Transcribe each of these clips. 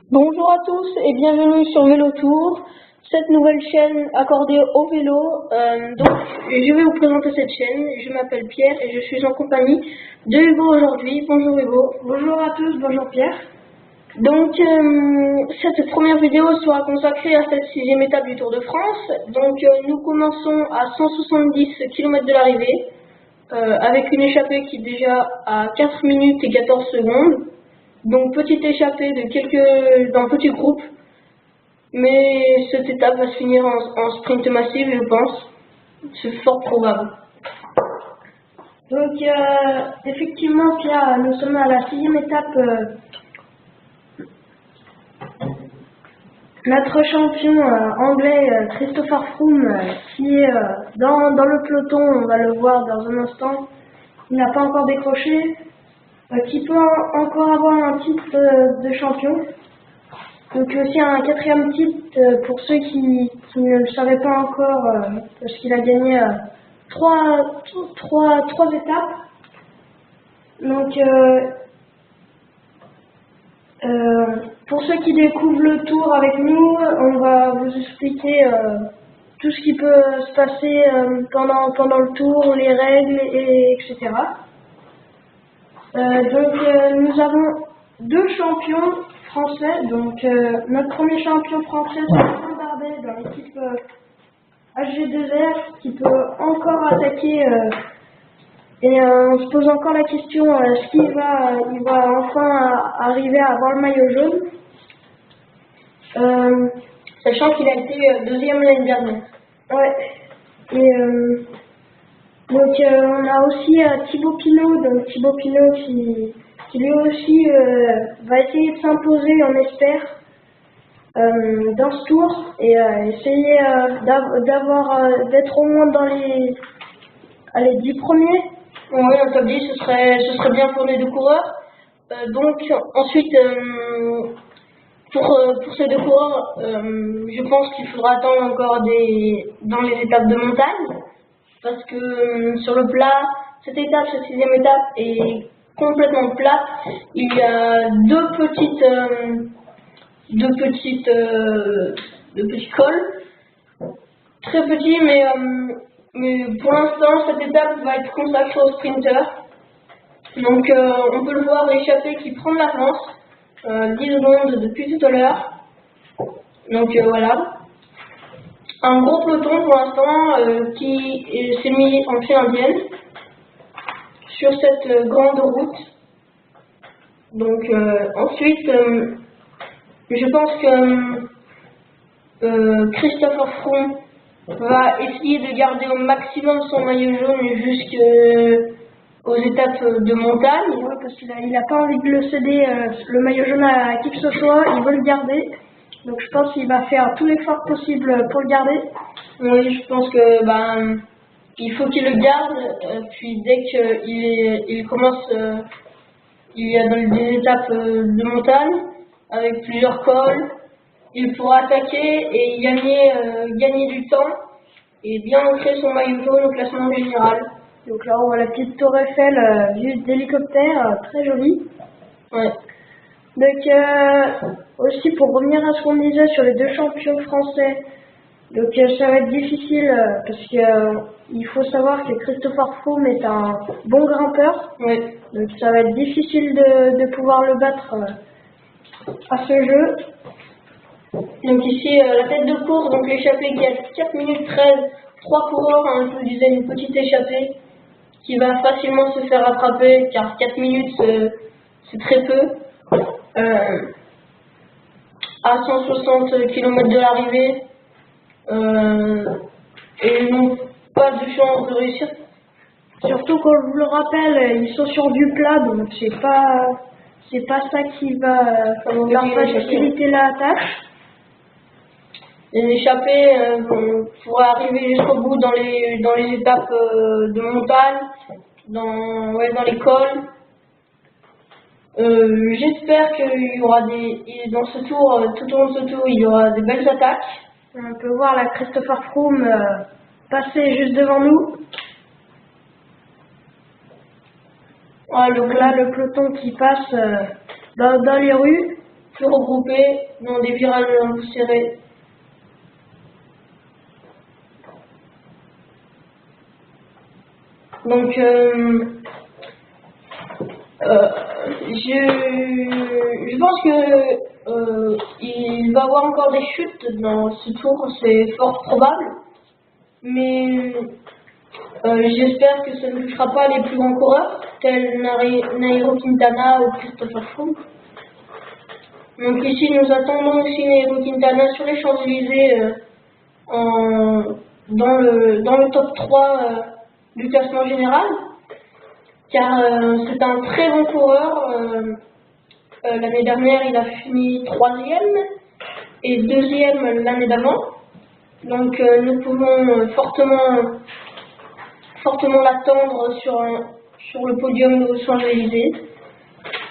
Bonjour à tous et bienvenue sur Vélo Tour, cette nouvelle chaîne accordée au vélo. Donc, je vais vous présenter cette chaîne. Je m'appelle Pierre et je suis en compagnie de Hugo aujourd'hui. Bonjour Hugo. Bonjour à tous, bonjour Pierre. Donc, cette première vidéo sera consacrée à cette 6e étape du Tour de France. Donc, nous commençons à 170 km de l'arrivée, avec une échappée qui est déjà à 4 minutes et 14 secondes. Donc, petite échappée d'un petit groupe. Mais cette étape va se finir en sprint massif, je pense. C'est fort probable. Donc effectivement Pierre, nous sommes à la 6e étape. Notre champion anglais Christopher Froome qui est dans le peloton, on va le voir dans un instant, il n'a pas encore décroché, qui peut encore avoir un titre de champion. Donc aussi un 4e titre pour ceux qui ne le savaient pas encore, parce qu'il a gagné trois étapes. Donc pour ceux qui découvrent le tour avec nous, on va vous expliquer tout ce qui peut se passer pendant le tour, les règles, etc. Nous avons 2 champions français. Donc notre premier champion français, c'est Vincent Bardet dans l'équipe HG2R qui peut encore attaquer. Et on se pose encore la question, est-ce qu'il va enfin arriver à avoir le maillot jaune, Sachant qu'il a été deuxième l'année dernière. ouais. Et donc on a aussi Thibaut Pinot, donc Thibaut Pinot qui lui aussi va essayer de s'imposer, on espère, dans ce tour et essayer d'être au moins dans les 10 premiers. Oui, un top 10, ce serait bien pour les deux coureurs. Donc, ensuite, pour ces deux coureurs, je pense qu'il faudra attendre encore dans les étapes de montagne. Parce que sur le plat, cette 6e étape est complètement plate. Il y a deux petits cols, très petits, mais pour l'instant, cette étape va être consacrée aux sprinters. Donc, on peut le voir l'échappée qui prend de l'avance, 10 secondes depuis tout à l'heure. Donc, voilà. Un gros peloton pour l'instant qui s'est mis en file indienne sur cette grande route. Donc, ensuite, je pense que Christopher Froome va essayer de garder au maximum son maillot jaune jusqu'aux étapes de montagne. Oui, parce qu'il a pas envie de le céder, le maillot jaune à qui que ce soit, il veut le garder. Donc je pense qu'il va faire tout l'effort possible pour le garder. Oui, je pense que il faut qu'il le garde, puis dès qu'il commence, il y a des étapes de montagne avec plusieurs cols, il pourra attaquer et gagner du temps et bien ancrer son maillot jaune au classement général. Donc là on voit la petite tour Eiffel vue d'hélicoptère, très jolie. Ouais. Donc aussi pour revenir à ce qu'on disait sur les 2 champions français, donc ça va être difficile parce que il faut savoir que Christopher Froome est un bon grimpeur. Ouais. Donc ça va être difficile de pouvoir le battre à ce jeu. Donc ici, la tête de course, donc l'échappée qui a 4 minutes 13, 3 coureurs, hein, je vous disais, une petite échappée qui va facilement se faire rattraper, car 4 minutes, c'est très peu. À 160 km de l'arrivée, et n'ont pas de chance de réussir. Surtout quand je vous le rappelle, ils sont sur du plat, donc c'est pas ça qui va leur faciliter la tâche. Les échappées pourraient arriver jusqu'au bout dans les étapes de montagne, dans les cols. J'espère qu'il y aura dans ce tour, tout au long de ce tour, il y aura des belles attaques. On peut voir la Christopher Froome passer juste devant nous. Ouais, Donc là, le peloton qui passe dans les rues. plus regroupés dans des virages serrés. Donc, je pense que il va y avoir encore des chutes dans ce tour, c'est fort probable, mais j'espère que ça ne touchera pas les plus grands coureurs, tels Nairo Quintana ou Christopher Froome. Donc ici, nous attendons aussi Nairo Quintana sur les Champs-Élysées dans le top 3 du classement général, car c'est un très bon coureur. L'année dernière, il a fini 3e et 2e l'année d'avant. Donc nous pouvons fortement l'attendre sur le podium aux Champs-Élysées.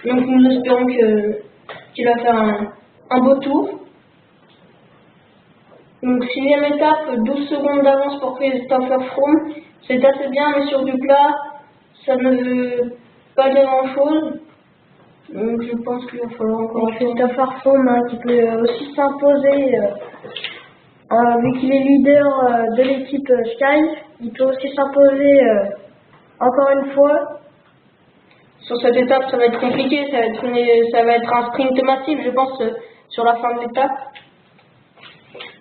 Donc nous espérons qu'il va faire un beau tour. Donc 6e étape, 12 secondes d'avance pour Christopher Froome. C'est assez bien, mais sur du plat, ça ne veut pas dire grand chose. Donc je pense qu'il va falloir encore Christopher Froome qui peut aussi s'imposer, vu qu'il est leader de l'équipe Sky, il peut aussi s'imposer encore une fois. Sur cette étape, ça va être compliqué, ça va être un sprint massif, je pense, sur la fin de l'étape.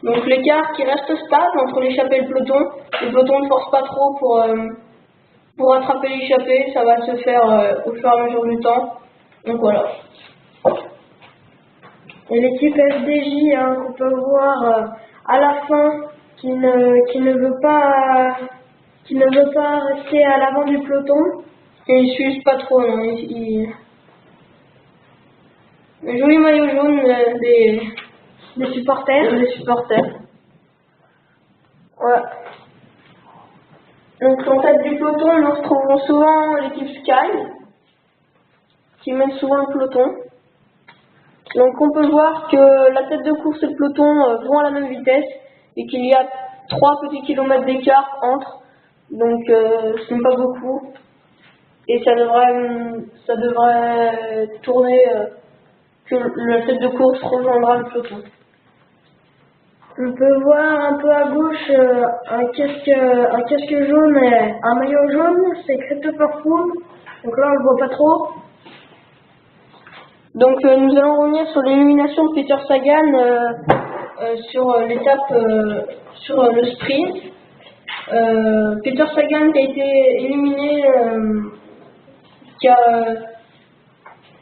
Donc l'écart qui reste stable entre l'échappée et le peloton ne force pas trop pour attraper l'échappée, ça va se faire au fur et à mesure du temps. Donc voilà. Et l'équipe FDJ qu'on peut voir à la fin qui ne veut pas rester à l'avant du peloton. Et ils suivent pas trop, non. Le joli maillot jaune des supporters. Ouais. Donc en tête du peloton, nous retrouvons souvent l'équipe Sky, qui mène souvent le peloton. Donc on peut voir que la tête de course et le peloton vont à la même vitesse et qu'il y a 3 petits kilomètres d'écart entre. Donc ce n'est pas beaucoup. Et ça devrait tourner que la tête de course rejoindra le peloton. On peut voir un peu à gauche un casque jaune et un maillot jaune, c'est Christopher Froome. Donc là on le voit pas trop. Donc nous allons revenir sur l'élimination de Peter Sagan sur l'étape sur le sprint. Peter Sagan qui a été éliminé,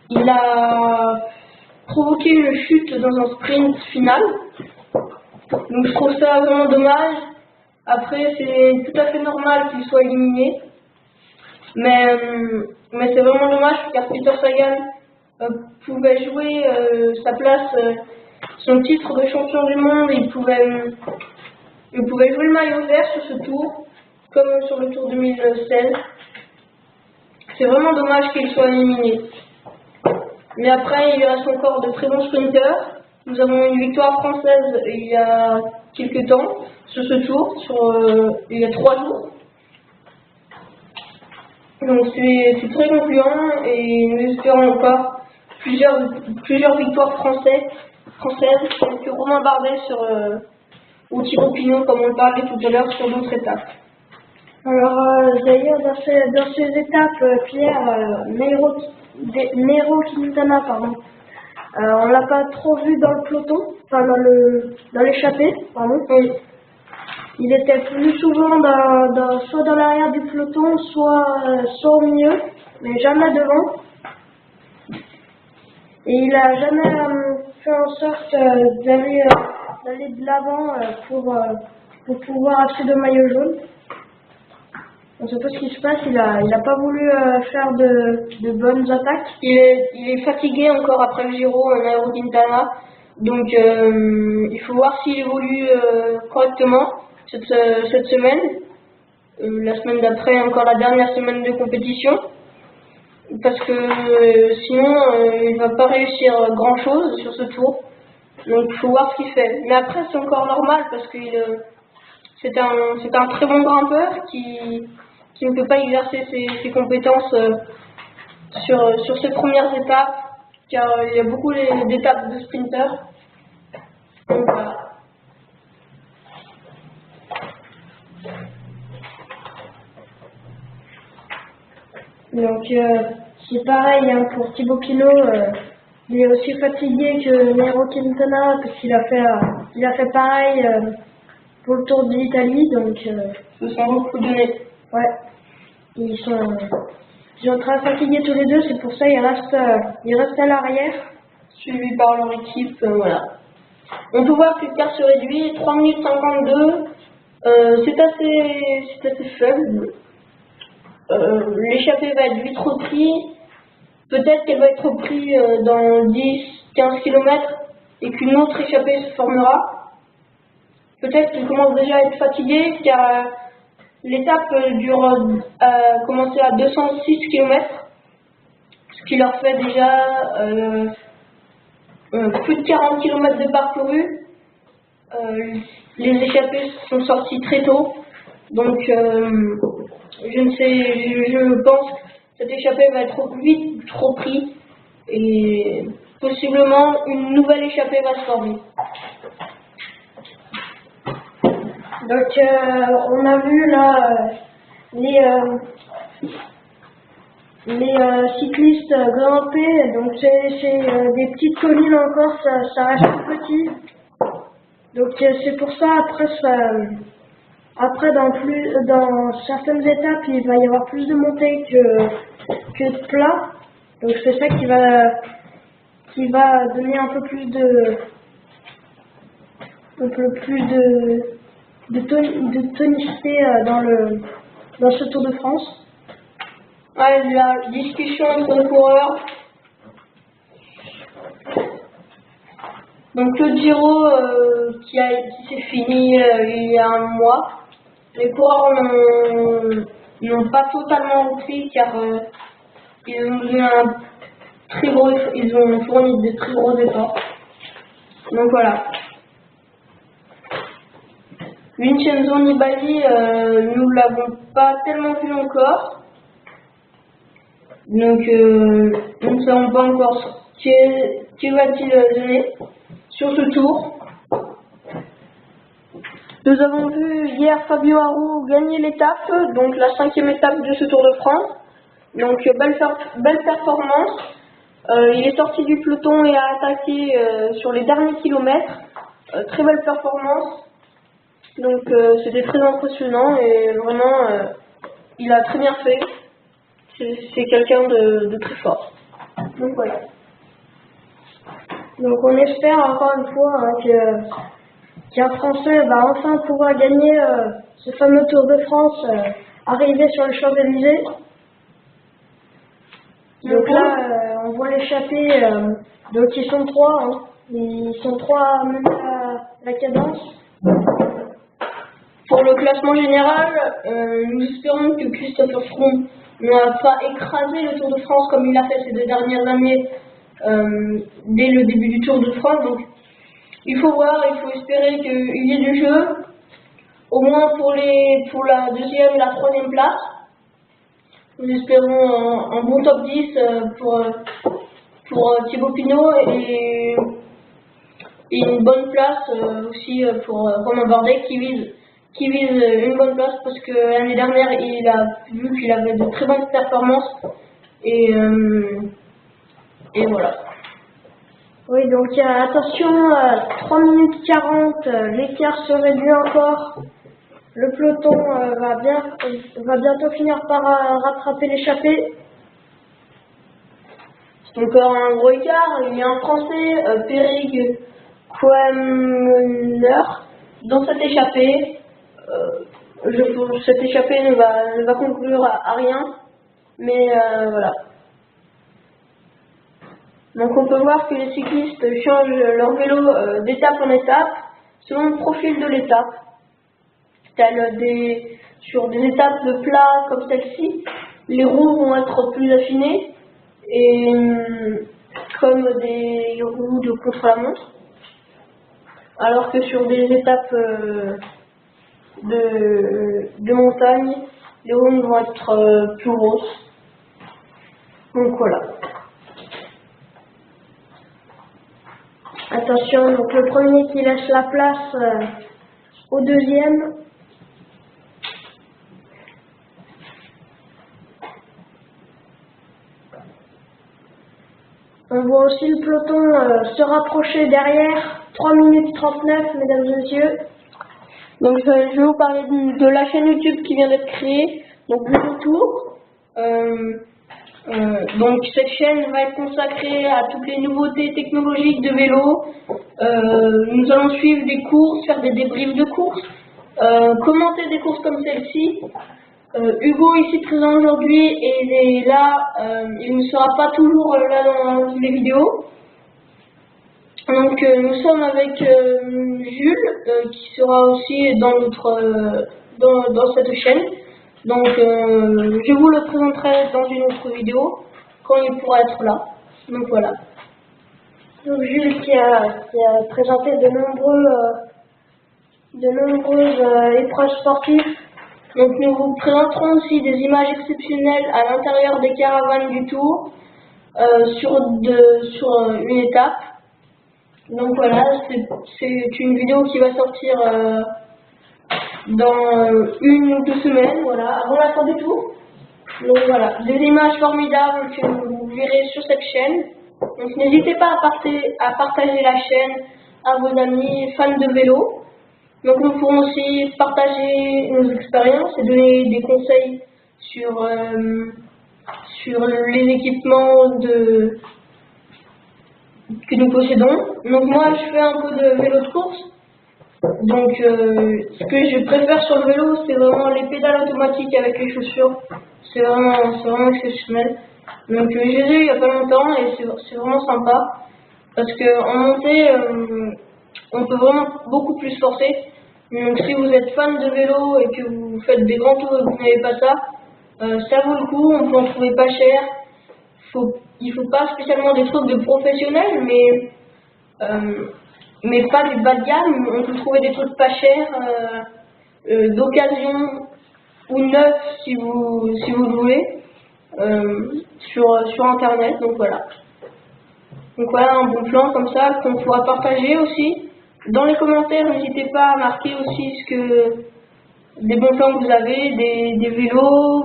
il a provoqué une chute dans un sprint final. Donc je trouve ça vraiment dommage. Après c'est tout à fait normal qu'il soit éliminé. Mais c'est vraiment dommage car Peter Sagan pouvait jouer sa place, son titre de champion du monde. Il pouvait jouer le maillot vert sur ce tour, comme sur le tour 2016. C'est vraiment dommage qu'il soit éliminé. Mais après, il reste encore de très bons sprinters. Nous avons une victoire française il y a quelques temps sur ce tour, il y a 3 jours. Donc c'est très concluant et nous espérons encore plusieurs victoires françaises, avec Romain Bardet ou Thibaut Pinot, comme on le parlait tout à l'heure, sur d'autres étapes. Alors d'ailleurs dans ces étapes, Pierre, Nairo Quintana, pardon, on l'a pas trop vu dans le peloton, enfin dans l'échappée, pardon. Oui. Il était plus souvent soit dans l'arrière du peloton, soit au milieu, mais jamais devant. Et il a jamais fait en sorte d'aller de l'avant pour pouvoir acheter de maillot jaune. On sait pas ce qui se passe, il a pas voulu faire de bonnes attaques. Il est fatigué encore après le Giro, Nairo Quintana. Donc il faut voir s'il évolue correctement cette semaine. La semaine d'après, encore la dernière semaine de compétition. Parce que sinon, il va pas réussir grand chose sur ce tour. Donc il faut voir ce qu'il fait. Mais après, c'est encore normal parce que c'est un très bon grimpeur qui ne peut pas exercer ses compétences sur ces premières étapes, car il y a beaucoup d'étapes de sprinters. Donc voilà. Donc c'est pareil hein, pour Thibaut Pinot, il est aussi fatigué que Nairo Quintana parce qu'il a fait pareil pour le Tour de l'Italie, donc Ce sont beaucoup donné. ouais, ils sont très fatigués tous les deux, c'est pour ça ils restent à l'arrière. Suivi par leur équipe, voilà. On peut voir que l'écart se réduit, 3 minutes 52, c'est assez faible. L'échappée va être vite repris, peut-être qu'elle va être reprise dans 10-15 km et qu'une autre échappée se formera. Peut-être qu'il commence déjà à être fatigué car l'étape commencer à 206 km, ce qui leur fait déjà plus de 40 km de parcouru. Les échappées sont sorties très tôt, donc je pense que cette échappée va être vite reprise et possiblement une nouvelle échappée va se former. Donc on a vu là les cyclistes grimper, donc c'est des petites collines encore, ça reste tout petit. Donc c'est pour ça après dans certaines étapes il va y avoir plus de montées que de plat. Donc c'est ça qui va donner un peu plus de tonicité dans ce Tour de France. Ouais, la discussion entre les coureurs. Donc le Giro qui s'est fini il y a un mois, les coureurs n'ont pas totalement repris car ils ont donné ils ont fourni de très gros efforts. Donc voilà. Vincenzo Nibali, nous l'avons pas tellement vu encore. Donc nous ne savons pas encore qui va-t-il donner sur ce tour. Nous avons vu hier Fabio Aru gagner l'étape, donc la 5e étape de ce Tour de France. Donc belle performance. Il est sorti du peloton et a attaqué sur les derniers kilomètres. Très belle performance. Donc c'était très impressionnant et vraiment il a très bien fait. C'est quelqu'un de très fort. Donc voilà. Donc on espère encore une fois hein, qu'un Français va enfin pouvoir gagner ce fameux Tour de France, arriver sur les Champs-Élysées. Donc là, on voit l'échappée, donc ils sont trois, hein. Ils sont trois à mener la cadence. Pour le classement général, nous espérons que Christopher Froome n'a pas écrasé le Tour de France comme il l'a fait ces 2 dernières années dès le début du Tour de France. Donc il faut voir, il faut espérer qu'il y ait du jeu, au moins pour la 2e et la 3e place. Nous espérons un bon top 10 pour Thibaut Pinot et une bonne place aussi pour Romain Bardet qui vise une bonne place parce que l'année dernière il a vu qu'il avait de très bonnes performances et voilà. Oui, donc attention, 3 minutes 40, l'écart se réduit encore. Le peloton va bientôt finir par rattraper l'échappée. C'est encore un gros écart. Il y a un Français, Périg Quemener, dans cette échappée. Cette échappée ne va conclure à rien, mais voilà. Donc on peut voir que les cyclistes changent leur vélo d'étape en étape selon le profil de l'étape. Sur des étapes de plat comme celle-ci, les roues vont être plus affinées et comme des roues de contre-la-montre, alors que sur des étapes de montagne, les roues vont être plus grosses. Donc voilà. Attention, donc le premier qui laisse la place au deuxième. On voit aussi le peloton se rapprocher derrière. 3 minutes 39, mesdames et messieurs. Donc je vais vous parler de la chaîne YouTube qui vient d'être créée, donc Vélo Tour. Donc cette chaîne va être consacrée à toutes les nouveautés technologiques de vélo. Nous allons suivre des courses, faire des débriefs de courses, commenter des courses comme celle-ci. Hugo ici présent aujourd'hui et il est là, il ne sera pas toujours là dans les vidéos. Donc nous sommes avec Jules qui sera aussi dans dans cette chaîne. Donc je vous le présenterai dans une autre vidéo quand il pourra être là. Donc voilà. Donc Jules qui a présenté de nombreuses épreuves sportives. Donc nous vous présenterons aussi des images exceptionnelles à l'intérieur des caravanes du Tour sur une étape. Donc voilà, c'est une vidéo qui va sortir dans 1 ou 2 semaines, voilà, avant la fin du Tour. Donc voilà, des images formidables que vous verrez sur cette chaîne. Donc n'hésitez pas à partager la chaîne à vos amis fans de vélo. Donc nous pourrons aussi partager nos expériences et donner des conseils sur les équipements que nous possédons. Donc moi je fais un peu de vélo de course. Donc ce que je préfère sur le vélo, c'est vraiment les pédales automatiques avec les chaussures. C'est vraiment exceptionnel. Donc j'ai eu il n'y a pas longtemps et c'est vraiment sympa. Parce qu'en montée, on peut vraiment beaucoup plus forcer. Donc si vous êtes fan de vélo et que vous faites des grands tours et que vous n'avez pas ça, ça vaut le coup, on peut en trouver pas cher. Il faut pas spécialement des trucs de professionnels, mais pas du bas de gamme. On peut trouver des trucs pas chers, d'occasion ou neufs si vous le voulez, sur internet. Donc voilà un bon plan comme ça qu'on pourra partager aussi. Dans les commentaires, n'hésitez pas à marquer aussi des bons plans que vous avez, des vélos,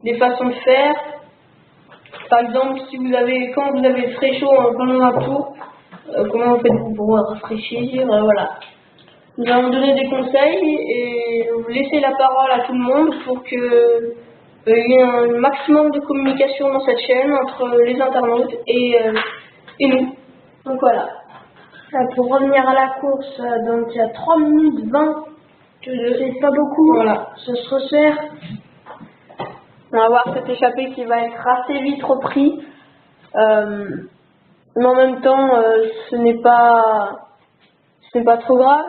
des façons de faire. Par exemple, quand vous avez très chaud pendant un tour, comment faites-vous pour rafraîchir, voilà. Nous allons donner des conseils et laisser la parole à tout le monde pour que il y ait un maximum de communication dans cette chaîne entre les internautes et nous. Donc voilà. Pour revenir à la course, donc il y a 3 minutes 20, c'est pas beaucoup, voilà. Ça se resserre. On va voir cette échappée qui va être assez vite repris, mais en même temps ce n'est pas trop grave,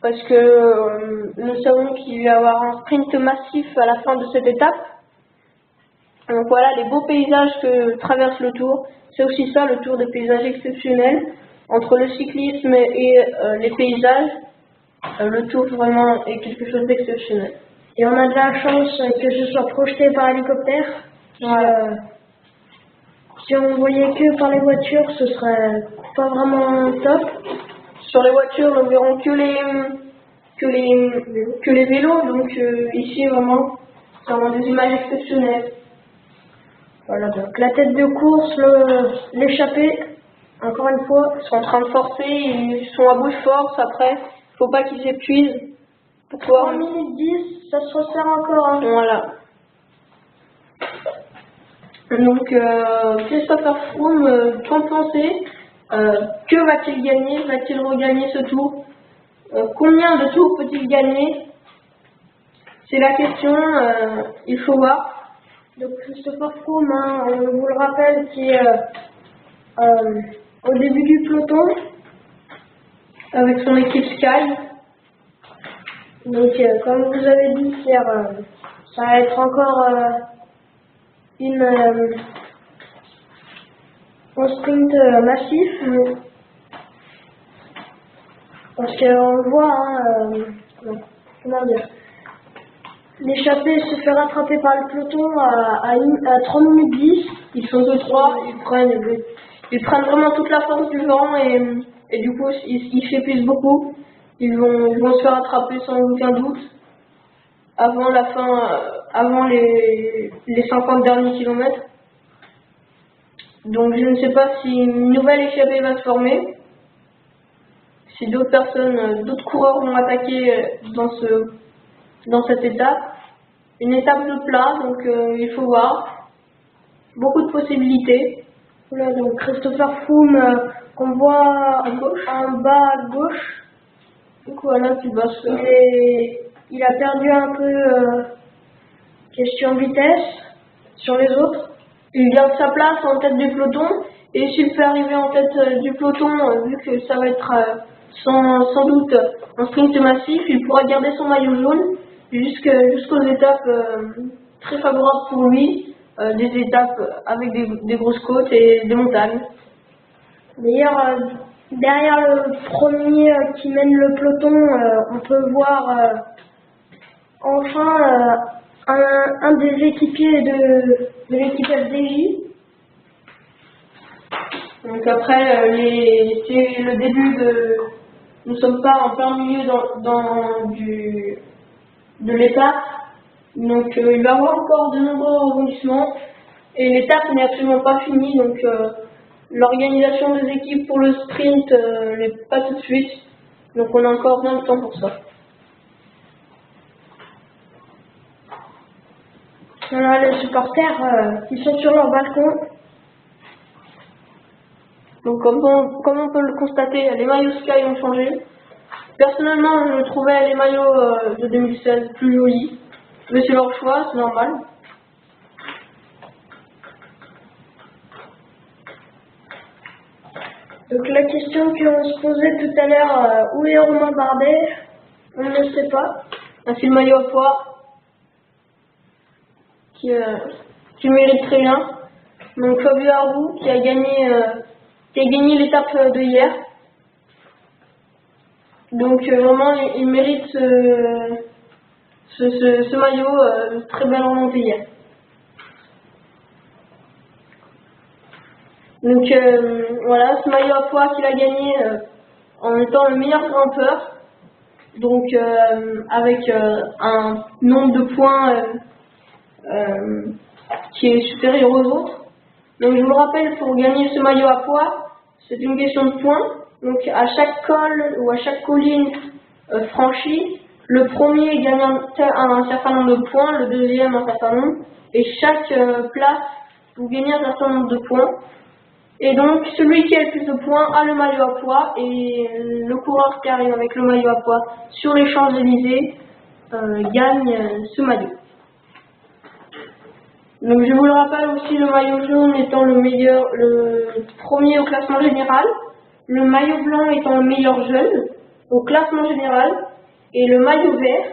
parce que nous savons qu'il va y avoir un sprint massif à la fin de cette étape. Donc voilà les beaux paysages que traverse le Tour. C'est aussi ça le Tour, des paysages exceptionnels. Entre le cyclisme et les paysages, le Tour vraiment est quelque chose d'exceptionnel. Et on a de la chance que ce soit projeté par hélicoptère. Voilà. Si on voyait que par les voitures, ce serait pas vraiment top. Sur les voitures, nous verrons que les vélos. Donc ici vraiment, c'est vraiment des images exceptionnelles. Voilà, donc la tête de course, l'échappée, encore une fois, ils sont en train de forcer, ils sont à bout de force après, il faut pas qu'ils s'épuisent. 3 minutes 10, ça se resserre encore. Hein. Voilà. Donc Christopher Froome, qu'en pensez? Que va-t-il gagner? Va-t-il regagner ce tour? Combien de tours peut-il gagner? C'est la question, il faut voir. Donc Christopher Froome, on vous le rappelle, qui est au début du peloton avec son équipe Sky. Donc comme vous avez dit Pierre, ça va être encore un sprint massif. Parce qu'on le voit, comment dire, l'échappée se fait rattraper par le peloton à 3 minutes 10. Ils sont 2-3, ils prennent vraiment toute la force du vent et du coup ils s'épuisent beaucoup. Ils vont se faire attraper sans aucun doute avant la fin, avant les 50 derniers kilomètres. Donc je ne sais pas si une nouvelle échappée va se former, si d'autres personnes, d'autres coureurs vont attaquer dans cette étape. Une étape de plat, donc il faut voir. Beaucoup de possibilités. Voilà, donc Christopher Froome, qu'on voit en bas à gauche. Donc voilà, tu vas se... Il a perdu un peu question vitesse sur les autres. Il garde sa place en tête du peloton. Et s'il peut arriver en tête du peloton, vu que ça va être sans doute un sprint massif, il pourra garder son maillot jaune jusqu'aux étapes très favorables pour lui, des étapes avec des grosses côtes et des montagnes. D'ailleurs, derrière le premier qui mène le peloton, on peut voir enfin un des équipiers de l'équipe FDJ. Donc après, c'est le début de... Nous ne sommes pas en plein milieu de l'étape. Donc il va y avoir encore de nombreux rebondissements. Et l'étape n'est absolument pas finie. Donc l'organisation des équipes pour le sprint n'est pas tout de suite. Donc on a encore bien de temps pour ça. Voilà les supporters qui sont sur leur balcon. Donc comme on peut le constater, les maillots Sky ont changé. Personnellement, je trouvais les maillots de 2016 plus jolis. Mais c'est leur choix, c'est normal. Donc la question qu'on se posait tout à l'heure, où est Romain Bardet? On ne sait pas. Ainsi le maillot à poids qui mérite très bien. Donc Fabio Aru qui a gagné l'étape de hier. Donc vraiment il mérite ce maillot, très belle remontée hier. Donc voilà, ce maillot à poids qu'il a gagné en étant le meilleur grimpeur. Donc avec un nombre de points qui est supérieur aux autres. Donc je vous le rappelle, pour gagner ce maillot à poids, c'est une question de points. Donc à chaque col ou à chaque colline franchie, le premier gagne un certain nombre de points, le deuxième un certain nombre, et chaque place, vous gagnez un certain nombre de points. Et donc celui qui a le plus de points a le maillot à poids, et le coureur qui arrive avec le maillot à poids sur les Champs-Élysées gagne ce maillot. Donc je vous le rappelle aussi, le maillot jaune étant le premier au classement général, le maillot blanc étant le meilleur jeune au classement général, et le maillot vert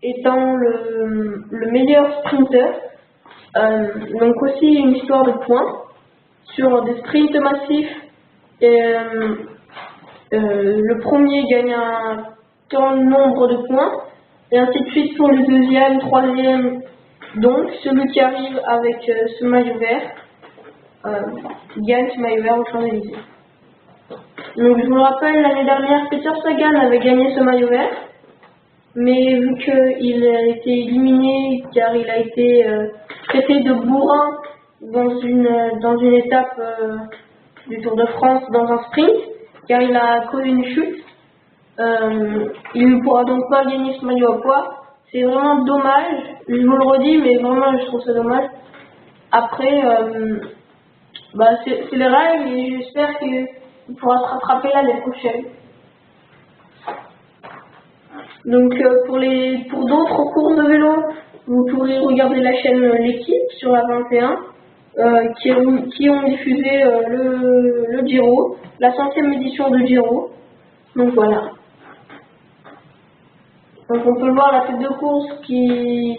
étant le meilleur sprinter. Donc aussi une histoire de points sur des sprints massifs. Le premier gagne un tant nombre de points, et ainsi de suite pour le deuxième, troisième. Donc, celui qui arrive avec ce maillot vert gagne ce maillot vert au Champs-Élysées. Donc, je vous le rappelle, l'année dernière, Peter Sagan avait gagné ce maillot vert, mais vu qu'il a été éliminé, car il a été traité de bourrin dans une étape du Tour de France, dans un sprint, car il a causé une chute, il ne pourra donc pas gagner ce maillot à poids. C'est vraiment dommage, je vous le redis, mais vraiment je trouve ça dommage. Après, c'est les règles et j'espère qu'il pourra se rattraper l'année prochaine. Donc pour d'autres courses de vélo, vous pourrez regarder la chaîne L'équipe sur la 21 qui ont diffusé le Giro, la 5e édition de Giro. Donc voilà. Donc on peut voir la tête de course qui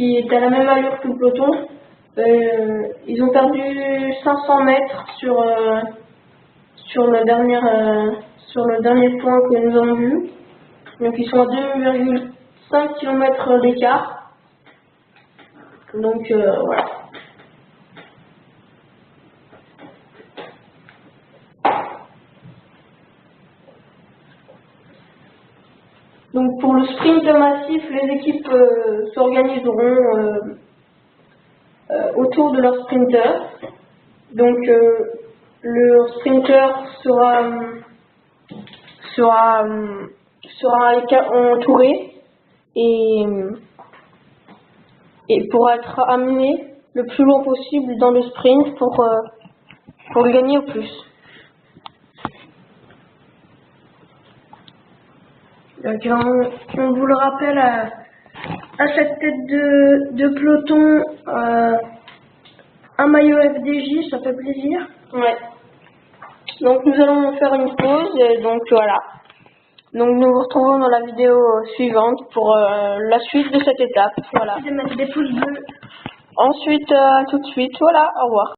est à la même allure que le peloton. Ils ont perdu 500 mètres sur le dernier point que nous avons vu. Donc ils sont à 2,5 km d'écart. Donc voilà. Donc pour le sprint massif, les équipes s'organiseront autour de leur sprinter. Donc le sprinter sera entouré et pourra être amené le plus loin possible dans le sprint pour gagner au plus. Donc, on vous le rappelle, à cette tête de peloton, un maillot FDJ, ça fait plaisir. Ouais. Donc nous allons faire une pause, et donc voilà. Donc nous vous retrouvons dans la vidéo suivante pour la suite de cette étape. Voilà. Merci de mettre des pouces bleus. Ensuite, tout de suite, voilà, au revoir.